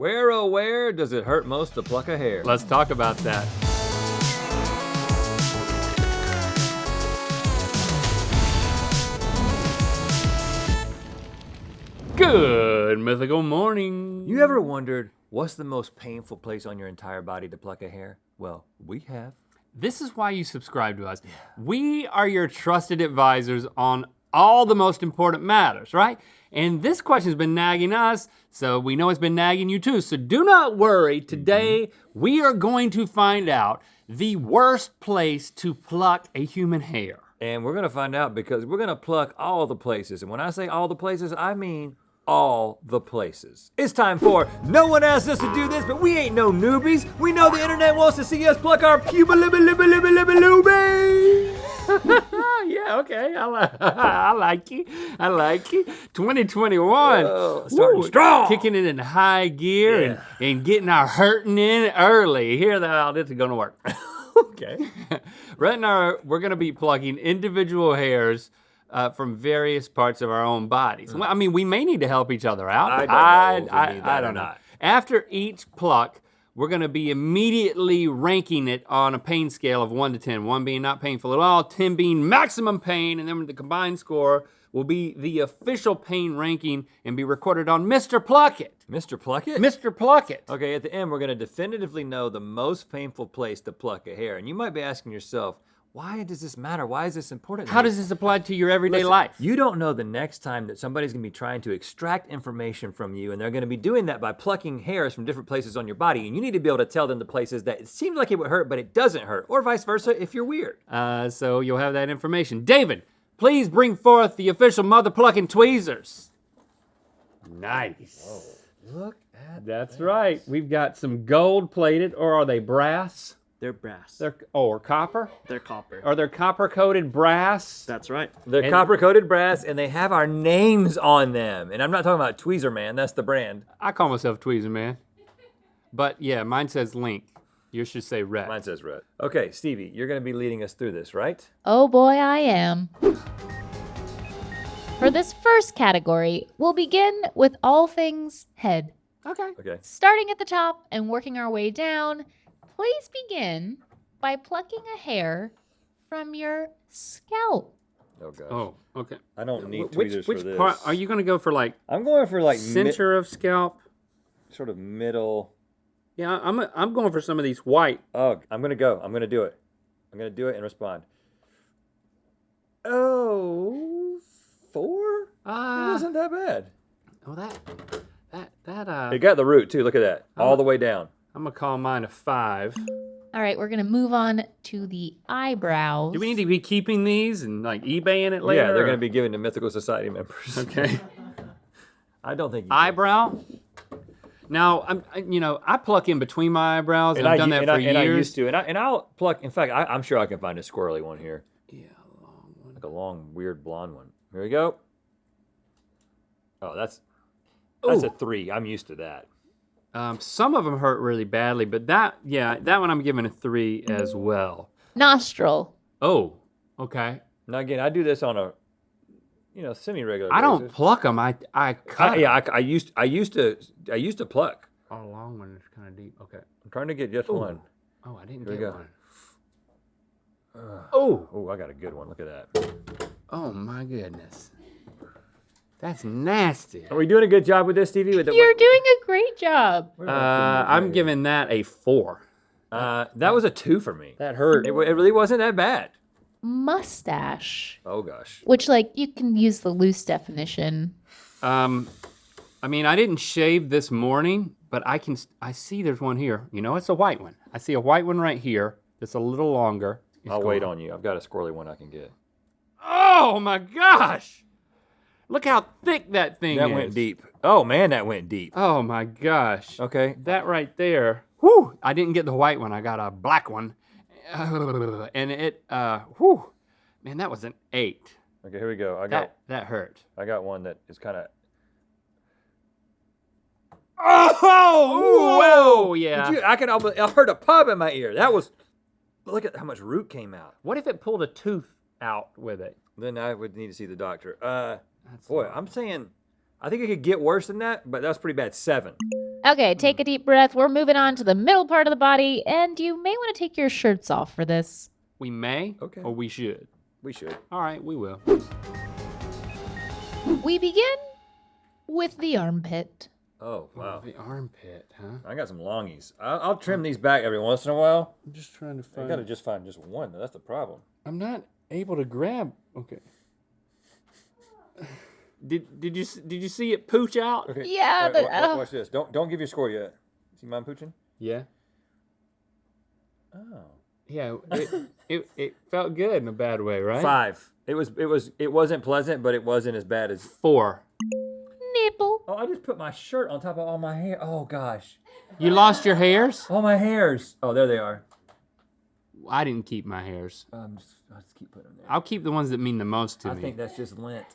Where, oh where, does it hurt most to pluck a hair? Let's talk about that. Good mythical morning. You ever wondered what's the most painful place on your entire body to pluck a hair? Well, we have. This is why you subscribe to us. We are your trusted advisors on all the most important matters, right? And this question's been nagging us, so we know it's been nagging you too. So do not worry. Today, we are going to find out the worst place to pluck a human hair. And we're gonna find out because we're gonna pluck all the places. And when I say all the places, I mean all the places. It's time for No One Asked Us to Do This, but we ain't no newbies. We know the internet wants to see us pluck our puba-libba-libba-libba-libba-loobies. Yeah, okay, I like you. 2021. Starting strong. Kicking it in high gear and getting our hurting in early. Here, this is gonna work. Okay. Right now, we're gonna be plucking individual hairs from various parts of our own bodies. I mean, we may need to help each other out. I don't know if we need that I or don't know. not. After each pluck, we're gonna be immediately ranking it on a pain scale of 1 to 10. 1 being not painful at all, 10 being maximum pain, and then the combined score will be the official pain ranking and be recorded on Mr. Pluckit. Mr. Pluckit? Mr. Pluckit. Okay, at the end, we're gonna definitively know the most painful place to pluck a hair. And you might be asking yourself, why does this matter? Why is this important? How does this apply to your everyday Listen, life? You don't know the next time that somebody's gonna be trying to extract information from you, and they're gonna be doing that by plucking hairs from different places on your body, and you need to be able to tell them the places that it seems like it would hurt, but it doesn't hurt, or vice versa if you're weird. So you'll have that information. David, please bring forth the official mother plucking tweezers. Nice. Whoa, look at That's right. We've got some gold plated, or are they brass? They're brass. Or copper? They're copper. Are they copper coated brass? That's right. They're copper-coated brass, and they have our names on them. And I'm not talking about Tweezer Man, that's the brand. I call myself Tweezer Man. But yeah, mine says Link. Yours should say Red. Mine says red. Okay, Stevie, you're gonna be leading us through this, right? Oh boy, I am. For this first category, we'll begin with all things head. Okay. Okay. Starting at the top and working our way down, please begin by plucking a hair from your scalp. Oh gosh. Oh, okay. I don't need Which tweezers for this. part are you gonna go for, like I'm going for like center of scalp? sort of middle. Yeah, I'm going for some of these white. Oh, I'm gonna go. I'm gonna do it. I'm gonna do it and respond. Oh, 4? It wasn't that bad. Oh, that. It got the root too. Look at that, all the way down. I'm gonna call mine a 5. All right, we're gonna move on to the eyebrows. Do we need to be keeping these and like eBaying it later? Yeah, they're or- gonna be given to Mythical Society members. Okay. I don't think you Eyebrow. Now I pluck in between my eyebrows, and I've done that for years. And I used to, and I'll pluck. In fact, I'm sure I can find a squirrely one here. Yeah, a long one. Like a long, weird blonde one. Here we go. Oh, that's a 3. I'm used to that. Some of them hurt really badly, but that one I'm giving a 3 as well. Nostril. Oh, okay. Now again, I do this on a semi-regular I don't basis. pluck them. I cut. I used to pluck. Oh, a long one is kind of deep. Okay. I'm trying to get just one. Oh, I didn't Here we get go. one. Oh, I got a good one. Look at that. oh my goodness. That's nasty. Are we doing a good job with this, Stevie? With the, You're doing a great job. I'm giving that a 4. that was a 2 for me. That hurt. It really wasn't that bad. Mustache. Oh gosh. Which, you can use the loose definition. I mean, I didn't shave this morning, but I see there's one here. It's a white one. I see a white one right here that's a little longer. I'll wait on you. I've got a squirrely one I can get. Oh my gosh! Look how thick that thing is. That went deep. Oh man, that went deep. Oh my gosh. Okay. That right there. Whew! I didn't get the white one. I got a black one. And it, whew. Man, that was an 8. Okay, here we go. That hurt. I got one that is kind of. Oh! Whoa! Yeah. I heard a pop in my ear. That was. Look at how much root came out. What if it pulled a tooth out with it? Then I would need to see the doctor. Boy, I'm saying, I think it could get worse than that, but that's pretty bad. 7. Okay, take a deep breath. We're moving on to the middle part of the body, and you may want to take your shirts off for this. We may, Okay. or we should. We should. All right, we will. We begin with the armpit. Oh, wow. The armpit, huh? I got some longies. I'll trim these back every once in a while. I'm just trying to I find. gotta just find just one, though. That's the problem. I'm not able to grab. Okay. Did you see it pooch out? Okay. Yeah, All right, watch this. Don't give your score yet. See mine pooching? Yeah. Oh. Yeah. It felt good in a bad way, right? 5. It wasn't pleasant, but it wasn't as bad as. 4. Nipple. Oh, I just put my shirt on top of all my hair. Oh gosh. You lost your hairs? All my hairs. Oh, there they are. I didn't keep my hairs. I'll just keep putting them there. I'll keep the ones that mean the most to I me. think that's just lint.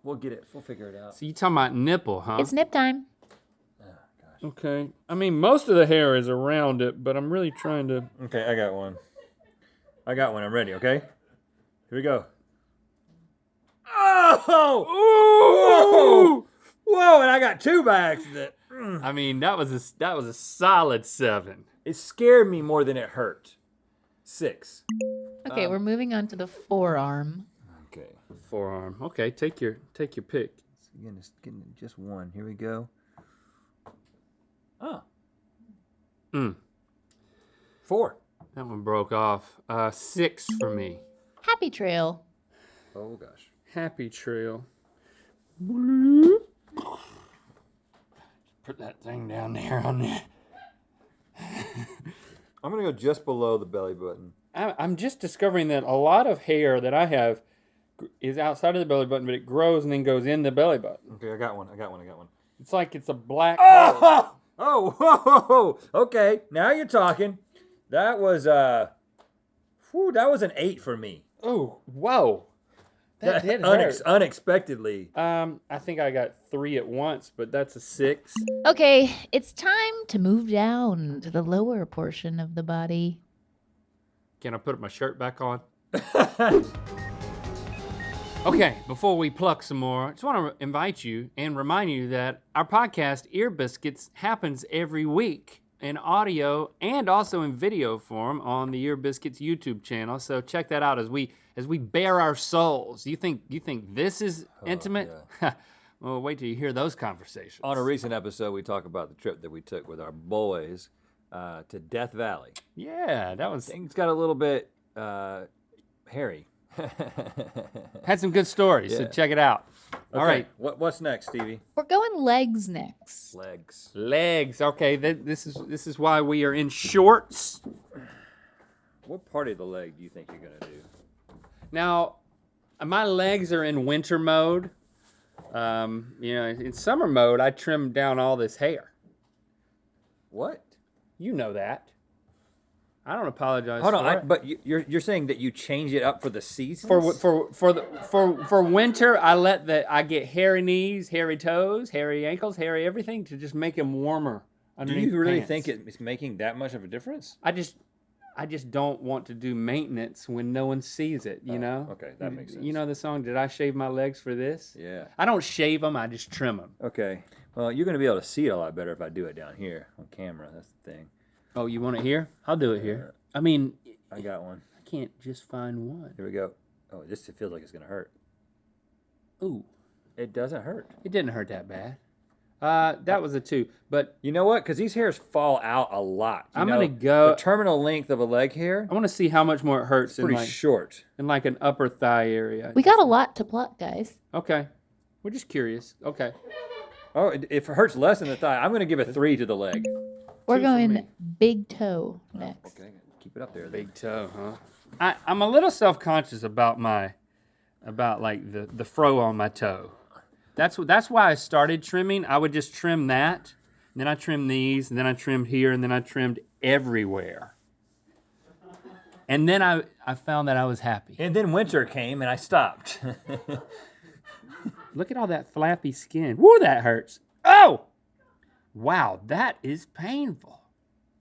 We'll get it. We'll figure it out. So you talking about nipple, huh? It's nip time. Oh, gosh. Okay. I mean, most of the hair is around it, but I'm really trying to. Okay, I got one. I'm ready, okay? Here we go. Oh! Ooh! Whoa, and I got 2 by accident. I mean, that was a solid 7. It scared me more than it hurt. 6. Okay, we're moving on to the forearm. Okay. Forearm. Okay, take your pick. Again, it's getting just 1. Here we go. Oh. 4. That one broke off. 6 for me. Happy trail. Oh gosh. Happy trail. Put that thing down there on there. I'm gonna go just below the belly button. I'm just discovering that a lot of hair that I have is outside of the belly button, but it grows and then goes in the belly button. Okay, I got one. It's like it's a black hole. Oh, whoa. Okay, now you're talking. That was that was an 8 for me. Oh, whoa. That did hurt. Unexpectedly. I think I got 3 at once, but that's a 6. Okay, it's time to move down to the lower portion of the body. Can I put my shirt back on? Okay, before we pluck some more, I just want to invite you and remind you that our podcast, Ear Biscuits, happens every week in audio and also in video form on the Ear Biscuits YouTube channel. So check that out as we bare our souls. You think this is intimate? yeah. Well, wait till you hear those conversations. On a recent episode, we talk about the trip that we took with our boys to Death Valley. Yeah, that was Things got a little bit hairy. had some good stories. So Yeah. check it out. All Okay, right. What's next, Stevie? We're going legs next. Legs. Legs. Okay, this is why we are in shorts. What part of the leg do you think you're gonna do? Now, my legs are in winter mode. In summer mode, I trim down all this hair. What? You know that. I don't apologize. Hold for on, it. but you're saying that you change it up for the seasons? For winter, I get hairy knees, hairy toes, hairy ankles, hairy everything to just make them warmer. Do Underneath you really pants. think it's making that much of a difference? I just don't want to do maintenance when no one sees it. You know. Okay, that makes sense. You know the song, "Did I Shave My Legs for This?" Yeah. I don't shave them. I just trim them. Okay. Well, you're gonna be able to see it a lot better if I do it down here on camera. That's the thing. Oh, you want it here? I'll do it here. I mean, I got one. I can't just find one. Here we go. Oh, this feels like it's gonna hurt. Ooh, It doesn't hurt. it didn't hurt that bad. That was a 2. But You know what? Because these hairs fall out a lot. I'm gonna go. The terminal length of a leg hair. I want to see how much more it hurts in Pretty short. like an upper thigh area. We got a lot to pluck, guys. Okay, we're just curious. Okay, Oh, if it hurts less than the thigh, I'm gonna give a 3 to the leg. We're 2 for going me. big toe next. Okay, keep it up there. Big toe, huh? I'm a little self-conscious about like the fro on my toe. That's why I started trimming. I would just trim that, and then I trimmed these, and then I trimmed here, and then I trimmed everywhere. And then I found that I was happy. And then winter came, and I stopped. Look at all that flappy skin. Woo, that hurts. Oh! Wow, that is painful.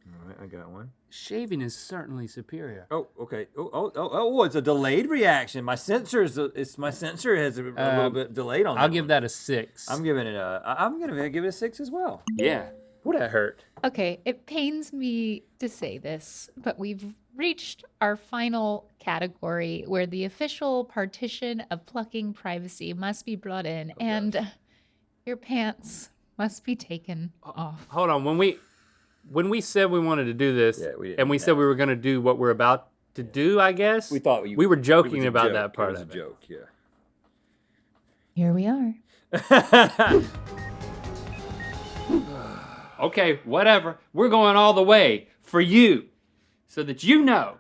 All right, I got one. Shaving is certainly superior. Oh, okay. Oh, it's a delayed reaction. My sensor has a little bit delayed on that. I'll give that a 6. I'm giving it I'm gonna give it a 6 as well. Yeah. Would that hurt? Okay, it pains me to say this, but we've reached our final category where the official partition of plucking privacy must be brought in, and your pants must be taken off. Hold on. When we said we wanted to do this, Yeah, we didn't and we do said that. we were going to do what we're about to do, I guess. We thought we were joking about that part It was of a it. joke, yeah. Here we are. Okay, whatever. We're going all the way for you, so that you know.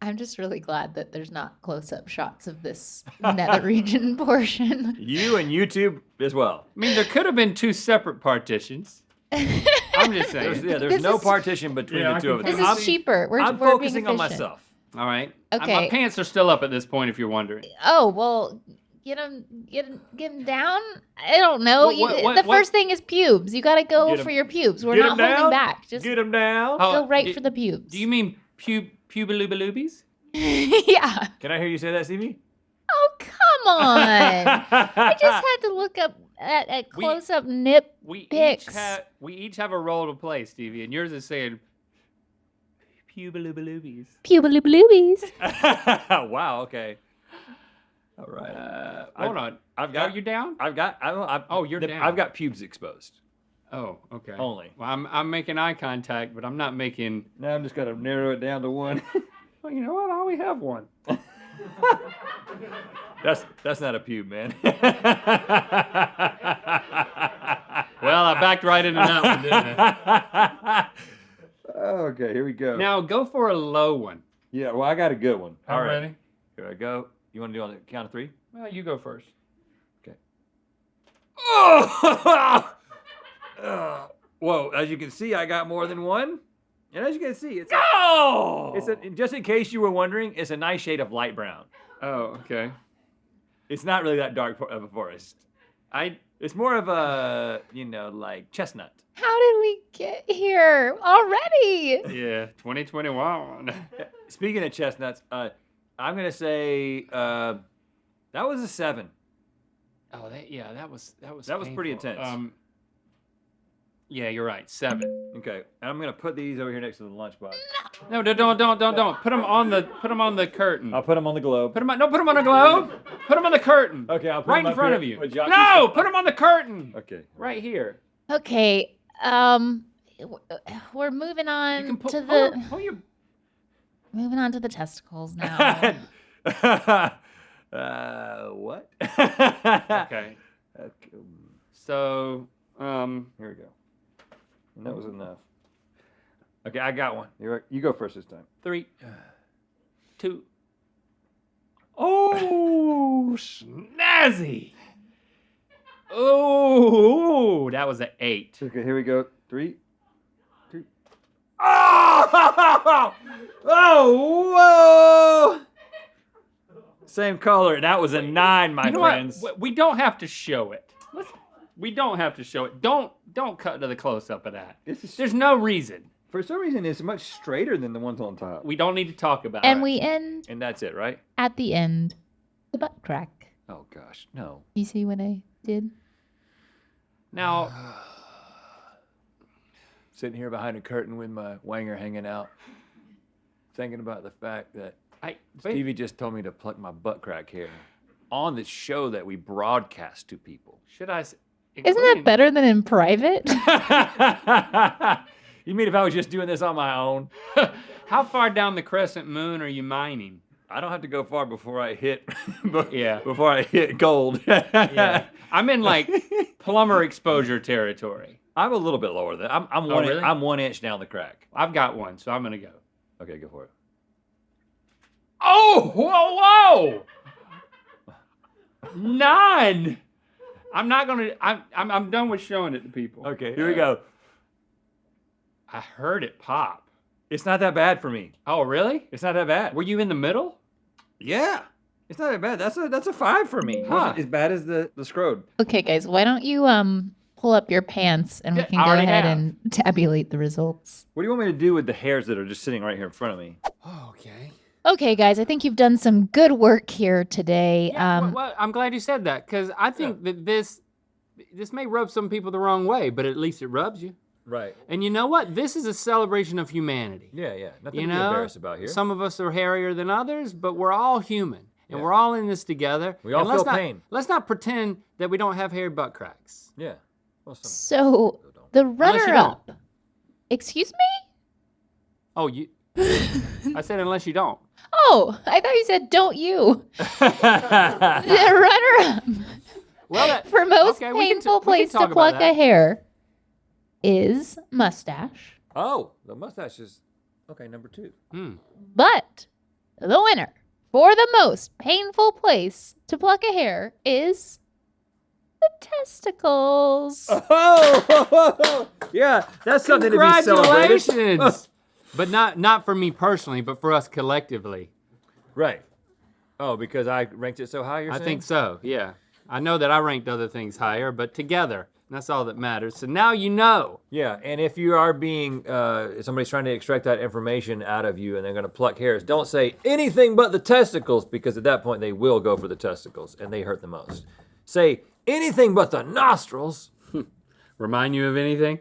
I'm just really glad that there's not close-up shots of this nether region portion. You and YouTube as well. I mean, there could have been 2 separate partitions. I'm just saying. There's This no is- partition between Yeah, the I two of can us. This I'm- is cheaper. We're I'm being focusing on efficient. myself. All right. Okay. My pants are still up at this point, if you're wondering. Oh, well, get him down. I don't know. What- The first thing is pubes. You got to go Get 'em- for your pubes. We're Get not 'em holding down? back. Just Get him down. Oh, go right for the pubes. Do you mean pubaloobaloobies? Yeah. Can I hear you say that, Stevie? Oh, come on. I just had to look up at close-up nip We pics. we each have a role to play, Stevie, and yours is saying pubaloobaloobies. Pubaloobaloobies. Wow. Okay. All right. Hold on. I've got. Are you down? I've got. Oh, you're down. I've got pubes exposed. Oh, okay. Only. Well, I'm making eye contact, but I'm not making. Now I'm just gonna narrow it down to one. Well, you know what? I only have one. That's not a pube, man. Well, I backed right into that one, didn't I? Okay, here we go. Now go for a low one. Yeah, well, I got a good one. All right, Ready? here I go. You want to do on the count of 3? Well, you go first. Oh! Whoa! As you can see, I got more than one. And as you can see, it's Oh! just in case you were wondering, it's a nice shade of light brown. Oh, okay. It's not really that dark of a forest. It's more of a, like chestnut. How did we get here already? Yeah, 2021. Speaking of chestnuts, I'm gonna say that was a 7. Oh, that was pretty painful. intense. Yeah, you're right. 7. Okay, and I'm gonna put these over here next to the lunchbox. No, don't. Put them on the curtain. I'll put them on the globe. Put them on the globe. Put them on the curtain. Okay, I'll put right them in up front here of you. with Jockey's No, stuff. put them on the curtain. Okay. Right here. Okay. We're moving You on can to the pull your. moving on to the testicles now. What? Okay. Okay. So, Here we go. And that was enough. Okay, I got one. You go first this time. 3, 2. Oh, snazzy. Oh, that was an 8. Okay, here we go. 3, 2. Oh! Oh, whoa! Same color, and that was a 9, my You know friends. what? We don't have to show it. We don't have to show it. Don't cut to the close-up of that. There's no reason. For some reason, it's much straighter than the ones on top. We don't need to talk about And it. we end And that's it, right? at the end. The butt crack. Oh, gosh, no. You see what I did? Now, Sitting here behind a curtain with my wanger hanging out, thinking about the fact that Stevie just told me to pluck my butt crack hair on the show that we broadcast to people. should I? Isn't that better than in private? You mean if I was just doing this on my own? How far down the crescent moon are you mining? I don't have to go far before I hit. Yeah. Before I hit gold. Yeah, I'm in like plumber exposure territory. I'm a little bit lower than I'm. Oh, really? I'm 1 inch down the crack. I've got one, so I'm gonna go. Okay, go for it. Oh, whoa! 9. I'm not gonna. I'm done with showing it to people. Okay, here we go. I heard it pop. It's not that bad for me. Oh, really? It's not that bad. Were you in the middle? Yeah. It's not that bad. That's a 5 for me. Huh. Wasn't as bad as the scrode. Okay, guys, why don't you pull up your pants and we Yeah, can I go already ahead have. and tabulate the results. What do you want me to do with the hairs that are just sitting right here in front of me? Okay. Okay, guys, I think you've done some good work here today. Well, I'm glad you said that because I think that this may rub some people the wrong way, but at least it rubs you. Right. And you know what? This is a celebration of humanity. Yeah, yeah. Nothing You to be know, embarrassed about here. some of us are hairier than others, but we're all human. And we're all in this together. We all And let's feel not- pain. Let's not pretend that we don't have hairy butt cracks. Yeah. Well, some So people don't. the Unless you runner-up. Excuse me? Oh, you. I said unless you don't. Oh, I thought you said don't you. The runner-up Well, that, for most okay, we can painful we can place talk to about pluck that. a hair is mustache. Oh, the mustache is okay. Number 2. Hmm. But the winner for the most painful place to pluck a hair is the testicles. Oh, yeah. That's something to be celebrated. Congratulations! But not for me personally, but for us collectively. Right. Oh, because I ranked it so high. You're I saying? think so. Yeah. I know that I ranked other things higher, but together, that's all that matters. So now you know. Yeah, and if you are being, somebody's trying to extract that information out of you and they're going to pluck hairs, don't say anything but the testicles, because at that point they will go for the testicles and they hurt the most. Say anything but the nostrils. Remind you of anything?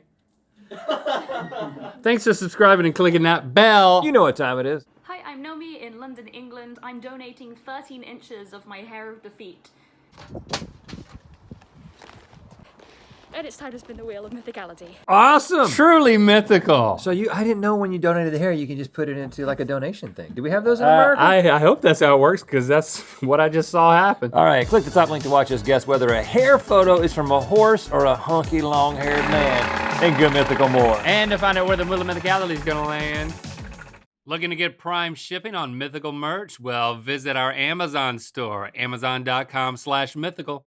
Thanks for subscribing and clicking that bell. You know what time it is. Hi, I'm Nomi in London, England. I'm donating 13 inches of my hair of defeat. And it's time to spin the wheel of mythicality. Awesome. Truly mythical. So I didn't know when you donated the hair, you can just put it into like a donation thing. Do we have those in America? I hope that's how it works, because that's what I just saw happen. All right, click the top link to watch us guess whether a hair photo is from a horse or a hunky, long-haired man. And Good Mythical more. And to find out where the Wheel of Mythicality is gonna land. Looking to get prime shipping on Mythical merch? Well, visit our Amazon store, amazon.com/mythical.